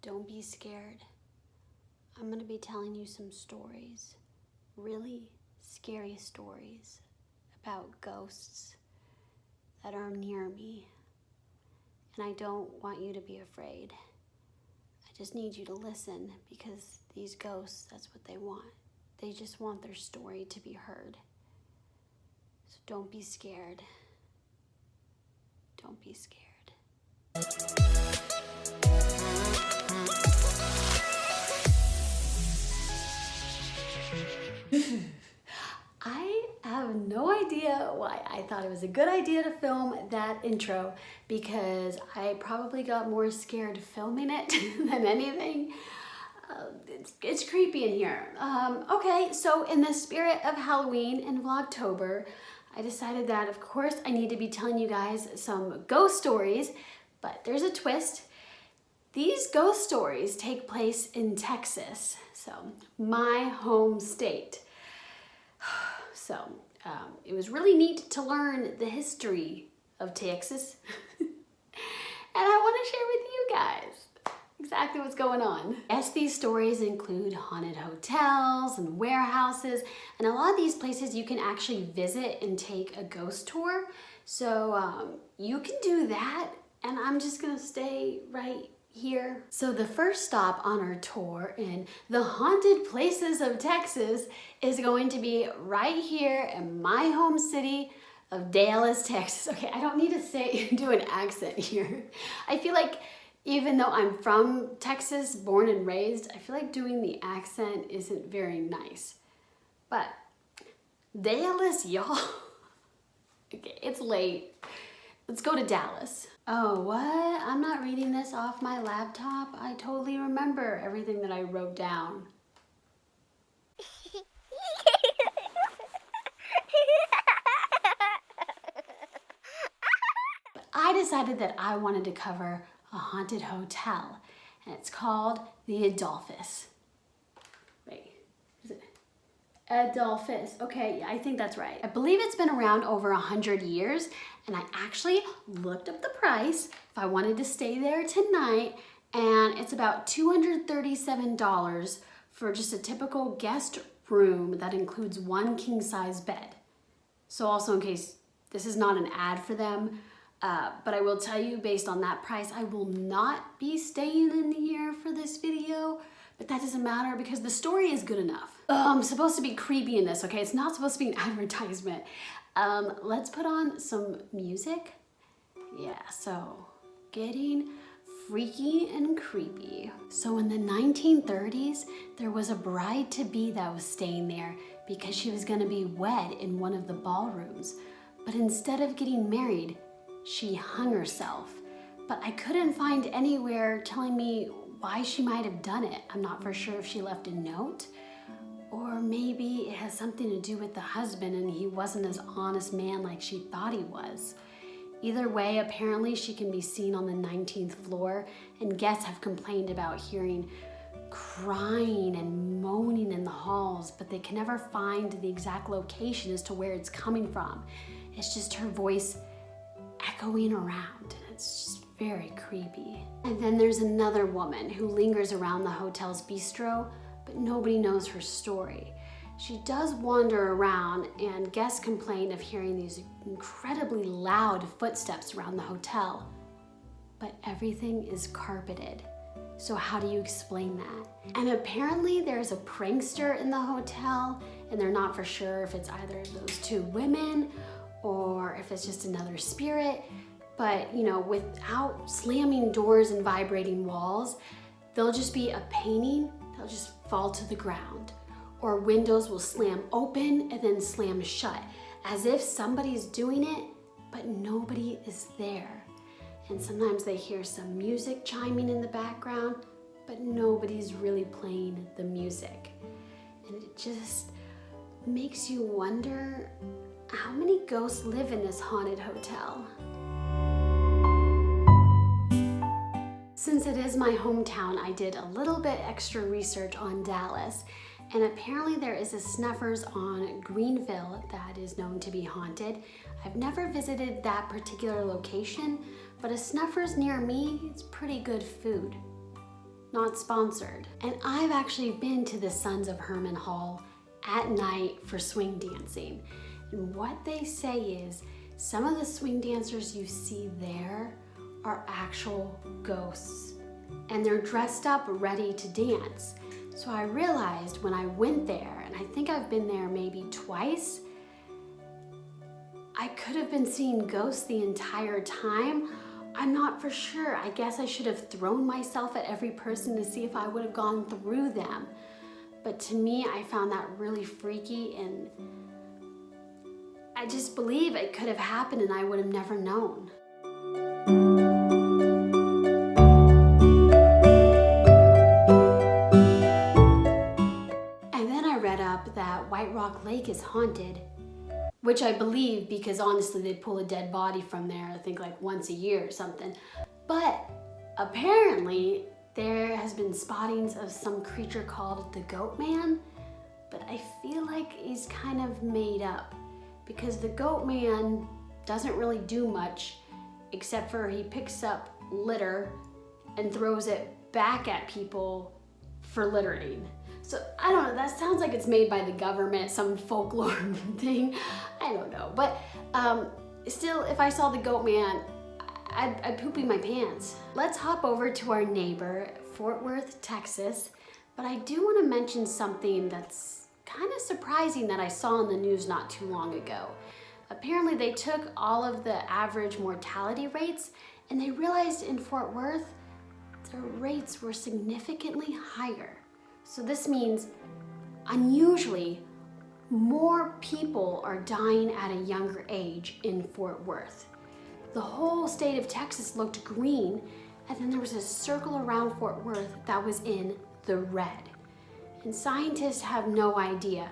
Don't be scared. I'm gonna be telling you some stories, really scary stories about ghosts that are near me. And I don't want you to be afraid. I just need you to listen because these ghosts, that's what they want. They just want their story to be heard. So don't be scared. Don't be scared. I have no idea why I thought it was a good idea to film that intro because I probably got more scared filming it than anything. It's creepy in here. Okay, so in the spirit of Halloween and Vlogtober, I decided that of course I need to be telling you guys some ghost stories, but there's a twist. These ghost stories take place in Texas, so my home state. So it was really neat to learn the history of Texas. And I want to share with you guys exactly what's going on. Yes, these stories include haunted hotels and warehouses, and a lot of these places you can actually visit and take a ghost tour. So you can do that, and I'm just gonna stay right here. So the first stop on our tour in the haunted places of Texas is going to be right here in my home city of Dallas, Texas. Okay, I don't need to do an accent here. I feel like even though I'm from Texas, born and raised, I feel like doing the accent isn't very nice. But Dallas, y'all. Okay, it's late. Let's go to Dallas. Oh, what? I'm not reading this off my laptop. I totally remember everything that I wrote down. But I decided that I wanted to cover a haunted hotel, and it's called the Adolphus. Wait, is it? Adolphus. Okay, yeah, I think that's right. I believe it's been around over 100 years, and I actually looked up the price if I wanted to stay there tonight, and it's about $237 for just a typical guest room that includes one king-size bed. So also, in case this is not an ad for them, but I will tell you, based on that price, I will not be staying in here for this video. But that doesn't matter because the story is good enough. I'm supposed to be creepy in this, okay? It's not supposed to be an advertisement. Let's put on some music. Yeah, so getting freaky and creepy. So in the 1930s, there was a bride-to-be that was staying there because she was gonna be wed in one of the ballrooms. But instead of getting married, she hung herself. But I couldn't find anywhere telling me why she might have done it. I'm not for sure if she left a note, or maybe it has something to do with the husband and he wasn't as honest man like she thought he was. Either way, apparently she can be seen on the 19th floor, and guests have complained about hearing crying and moaning in the halls, but they can never find the exact location as to where it's coming from. It's just her voice echoing around, and it's just very creepy. And then there's another woman who lingers around the hotel's bistro, but nobody knows her story. She does wander around, and guests complain of hearing these incredibly loud footsteps around the hotel. But everything is carpeted. So how do you explain that? And apparently there's a prankster in the hotel, and they're not for sure if it's either of those two women or if it's just another spirit. But, you know, without slamming doors and vibrating walls, there'll just be a painting that'll just fall to the ground. Or windows will slam open and then slam shut, as if somebody's doing it, but nobody is there. And sometimes they hear some music chiming in the background, but nobody's really playing the music. And it just makes you wonder, how many ghosts live in this haunted hotel? Since it is my hometown, I did a little bit extra research on Dallas, and apparently there is a Snuffers on Greenville that is known to be haunted. I've never visited that particular location, but a Snuffers near me, it's pretty good food. not sponsored. And I've actually been to the Sons of Herman Hall at night for swing dancing. And what they say is some of the swing dancers you see there are actual ghosts. And they're dressed up ready to dance. So I realized when I went there, and I think I've been there maybe twice, I could have been seeing ghosts the entire time. I'm not for sure. I guess I should have thrown myself at every person to see if I would have gone through them. But to me, I found that really freaky, and I just believe it could have happened and I would have never known. And then I read up that White Rock Lake is haunted, which I believe because honestly they pull a dead body from there, I think like once a year or something. But apparently there has been spottings of some creature called the Goat Man, but I feel like he's kind of made up because the Goat Man doesn't really do much except for he picks up litter and throws it back at people for littering. So I don't know, that sounds like it's made by the government, some folklore thing. I don't know, but still, if I saw the Goat Man, I'd poopy my pants. Let's hop over to our neighbor, Fort Worth, Texas. But I do want to mention something that's kind of surprising that I saw in the news not too long ago. Apparently they took all of the average mortality rates and they realized in Fort Worth, the rates were significantly higher. So this means unusually more people are dying at a younger age in Fort Worth. The whole state of Texas looked green, and then there was a circle around Fort Worth that was in the red. And scientists have no idea.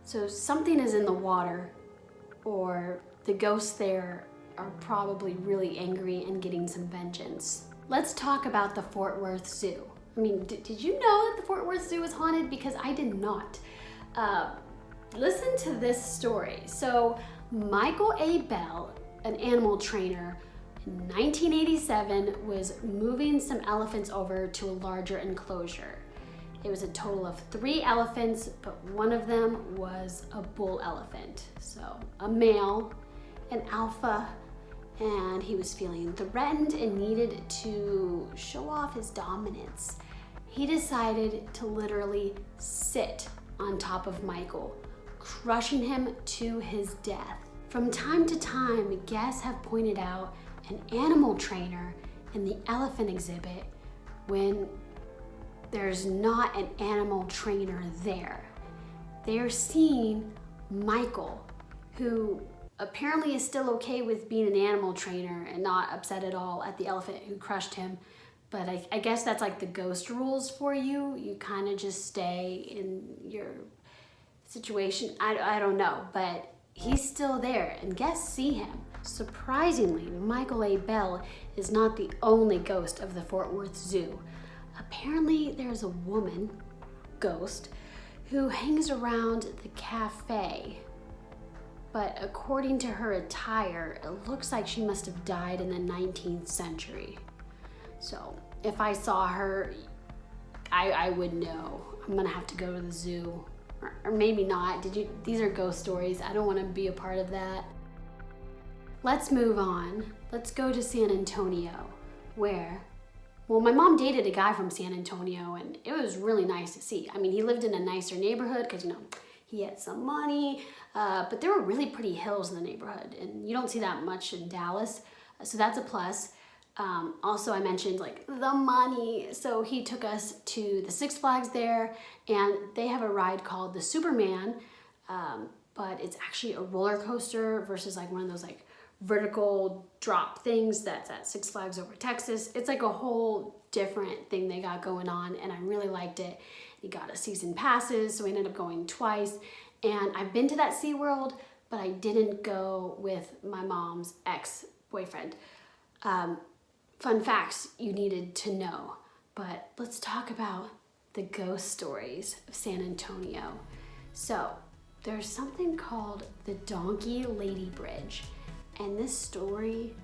So something is in the water, or the ghosts there are probably really angry and getting some vengeance. Let's talk about the Fort Worth Zoo. I mean, did you know that the Fort Worth Zoo is haunted? Because I did not. Listen to this story. So Michael A. Bell, an animal trainer, in 1987 was moving some elephants over to a larger enclosure. It was a total of 3 elephants, but one of them was a bull elephant. So a male, an alpha, and he was feeling threatened and needed to show off his dominance. He decided to literally sit on top of Michael, crushing him to his death. From time to time, guests have pointed out an animal trainer in the elephant exhibit when there's not an animal trainer there. They're seeing Michael, who apparently is still okay with being an animal trainer and not upset at all at the elephant who crushed him. But I guess that's like the ghost rules for you. You kind of just stay in your situation. I don't know, but he's still there and guests see him. Surprisingly, Michael A. Bell is not the only ghost of the Fort Worth Zoo. Apparently there's a woman ghost who hangs around the cafe. But according to her attire, it looks like she must have died in the 19th century. So if I saw her, I would know. I'm gonna have to go to the zoo. Or maybe not. These are ghost stories. I don't want to be a part of that. Let's move on. Let's go to San Antonio, where, well, my mom dated a guy from San Antonio, and it was really nice to see. I mean, he lived in a nicer neighborhood because, he had some money, but there were really pretty hills in the neighborhood, and you don't see that much in Dallas, so that's a plus. Also, I mentioned like the money, so he took us to the Six Flags there, and they have a ride called the Superman, but it's actually a roller coaster versus like one of those like vertical drop things that's at Six Flags over Texas. It's like a whole different thing they got going on, and I really liked it. He got us season passes, so we ended up going twice, and I've been to that SeaWorld, but I didn't go with my mom's ex-boyfriend. Fun facts you needed to know, but let's talk about the ghost stories of San Antonio. So there's something called the Donkey Lady Bridge, and this story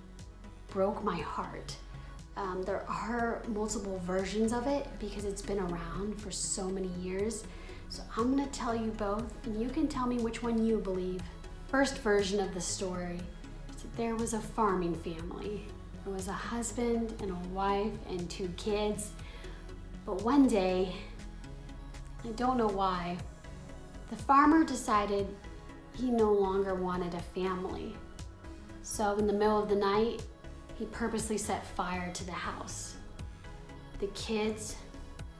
broke my heart. There are multiple versions of it because it's been around for so many years. So I'm gonna tell you both and you can tell me which one you believe. First version of the story. So there was a farming family. There was a husband and a wife and 2 kids. But one day, I don't know why, the farmer decided he no longer wanted a family. So in the middle of the night, he purposely set fire to the house. The kids,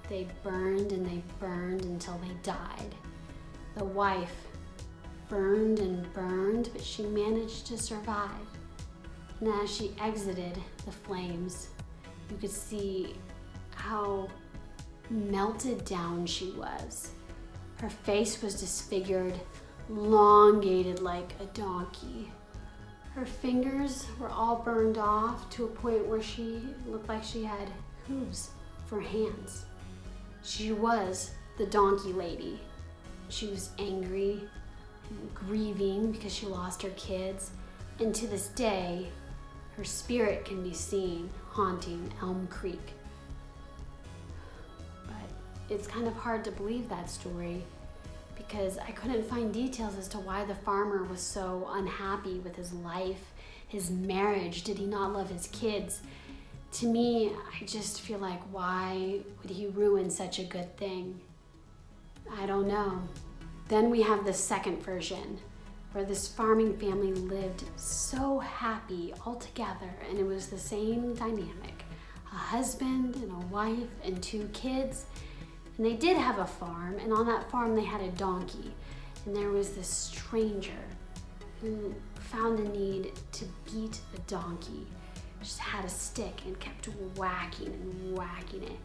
they burned and they burned until they died. The wife burned and burned, but she managed to survive. And as she exited the flames, you could see how melted down she was. Her face was disfigured, elongated like a donkey. Her fingers were all burned off to a point where she looked like she had hooves for hands. She was the donkey lady. She was angry and grieving because she lost her kids. And to this day, her spirit can be seen haunting Elm Creek. But it's kind of hard to believe that story because I couldn't find details as to why the farmer was so unhappy with his life, his marriage. Did he not love his kids? To me, I just feel like, why would he ruin such a good thing? I don't know. Then we have the second version, where this farming family lived so happy all together, and it was the same dynamic. A husband and a wife and 2 kids. And they did have a farm, and on that farm they had a donkey. And there was this stranger who found a need to beat the donkey. Just had a stick and kept whacking and whacking it,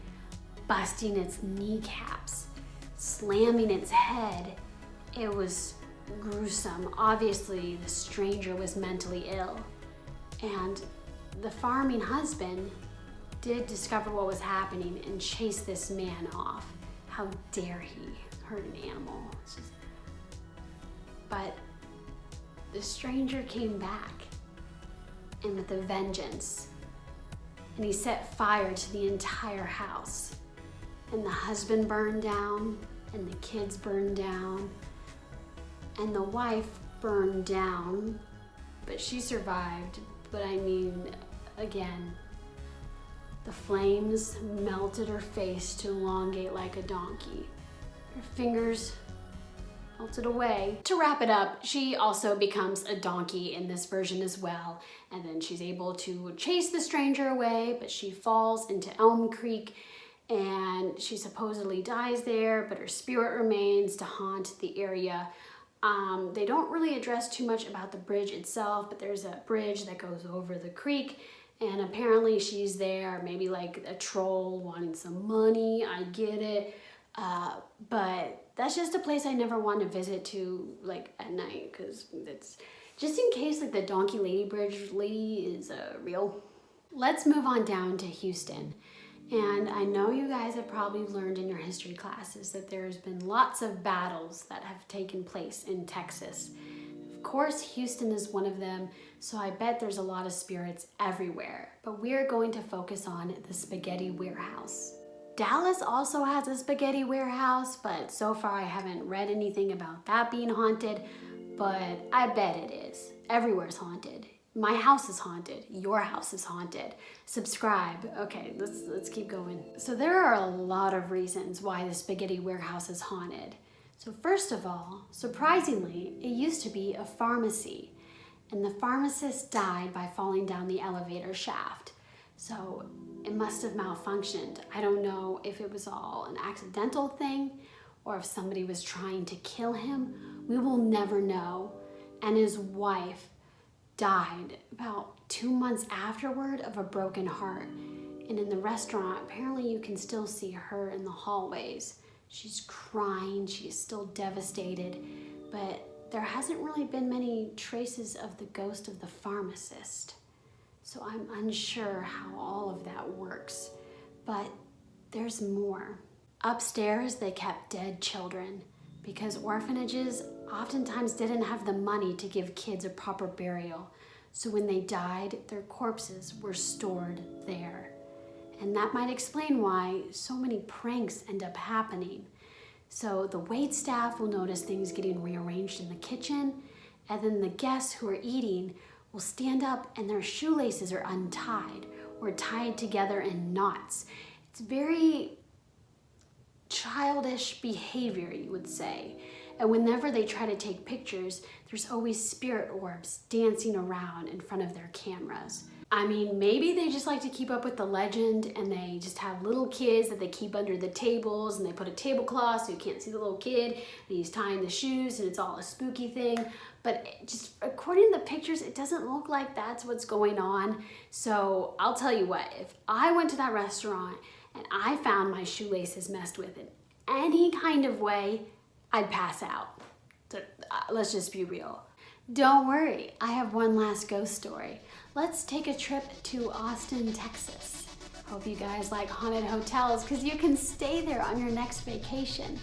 busting its kneecaps, slamming its head. It was gruesome. Obviously, the stranger was mentally ill. And the farming husband did discover what was happening and chase this man off. How dare he hurt an animal? But the stranger came back, and with a vengeance, and he set fire to the entire house. And the husband burned down, and the kids burned down, and the wife burned down, but she survived. But I mean, again, the flames melted her face to elongate like a donkey. Her fingers melted away. To wrap it up, she also becomes a donkey in this version as well. And then she's able to chase the stranger away, but she falls into Elm Creek and she supposedly dies there, but her spirit remains to haunt the area. They don't really address too much about the bridge itself, but there's a bridge that goes over the creek. And apparently she's there, maybe like a troll wanting some money, I get it. But that's just a place I never want to visit to like at night, because it's just in case like the Donkey Lady Bridge lady is real. Let's move on down to Houston. And I know you guys have probably learned in your history classes that there's been lots of battles that have taken place in Texas. Of course, Houston is one of them, so I bet there's a lot of spirits everywhere. But we're going to focus on the spaghetti warehouse. Dallas also has a spaghetti warehouse, but so far I haven't read anything about that being haunted, but I bet it is. Everywhere's haunted. My house is haunted. Your house is haunted. Subscribe. Okay, let's keep going. So there are a lot of reasons why the spaghetti warehouse is haunted. So first of all, surprisingly, it used to be a pharmacy, and the pharmacist died by falling down the elevator shaft. So it must have malfunctioned. I don't know if it was all an accidental thing or if somebody was trying to kill him. We will never know. And his wife died about 2 months afterward of a broken heart. And in the restaurant, apparently you can still see her in the hallways. She's crying, she's still devastated, but there hasn't really been many traces of the ghost of the pharmacist. So I'm unsure how all of that works, but there's more. Upstairs, they kept dead children because orphanages oftentimes didn't have the money to give kids a proper burial. So when they died, their corpses were stored there. And that might explain why so many pranks end up happening. So the wait staff will notice things getting rearranged in the kitchen, and then the guests who are eating will stand up and their shoelaces are untied or tied together in knots. It's very childish behavior, you would say. And whenever they try to take pictures, there's always spirit orbs dancing around in front of their cameras. I mean, maybe they just like to keep up with the legend and they just have little kids that they keep under the tables and they put a tablecloth so you can't see the little kid and he's tying the shoes and it's all a spooky thing. But just according to the pictures, it doesn't look like that's what's going on. So I'll tell you what, if I went to that restaurant and I found my shoelaces messed with in any kind of way, I'd pass out. So, let's just be real. Don't worry, I have one last ghost story. Let's take a trip to Austin, Texas. Hope you guys like haunted hotels because you can stay there on your next vacation.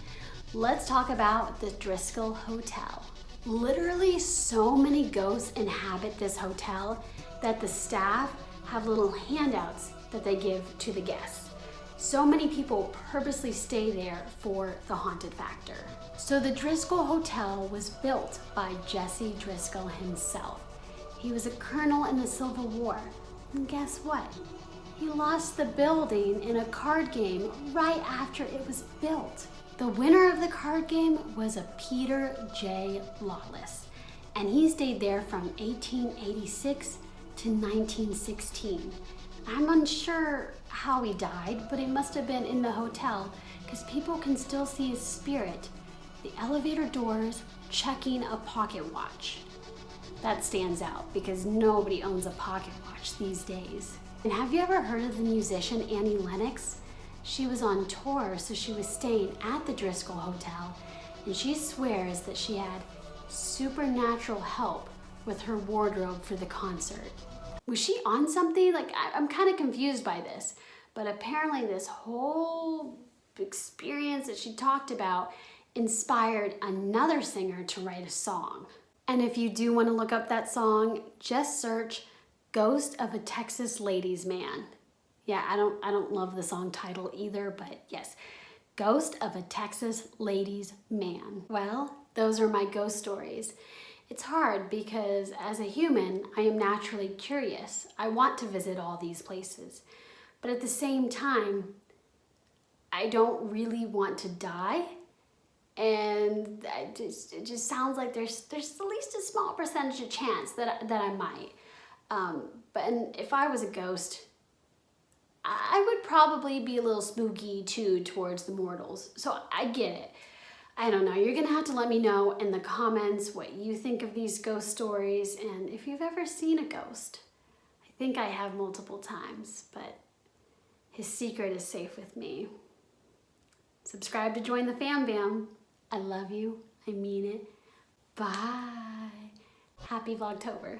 Let's talk about the Driscoll Hotel. Literally so many ghosts inhabit this hotel that the staff have little handouts that they give to the guests. So many people purposely stay there for the haunted factor. So the Driscoll Hotel was built by Jesse Driscoll himself. He was a colonel in the Civil War, and guess what? He lost the building in a card game right after it was built. The winner of the card game was a Peter J. Lawless, and he stayed there from 1886 to 1916. I'm unsure how he died, but he must have been in the hotel because people can still see his spirit. The elevator doors checking a pocket watch. That stands out because nobody owns a pocket watch these days. And have you ever heard of the musician Annie Lennox? She was on tour, so she was staying at the Driscoll Hotel, and she swears that she had supernatural help with her wardrobe for the concert. Was she on something? Like, I'm kind of confused by this, but apparently this whole experience that she talked about inspired another singer to write a song. And if you do want to look up that song, just search Ghost of a Texas Ladies Man. Yeah, I don't love the song title either, but yes, Ghost of a Texas Ladies Man. Well, those are my ghost stories. It's hard because as a human, I am naturally curious. I want to visit all these places, but at the same time, I don't really want to die. And it just sounds like there's at least a small percentage of chance that I might. But if I was a ghost, I would probably be a little spooky too towards the mortals. So I get it. I don't know. You're gonna have to let me know in the comments what you think of these ghost stories and if you've ever seen a ghost. I think I have multiple times, but his secret is safe with me. Subscribe to join the fam bam. I love you. I mean it. Bye. Happy Vlogtober.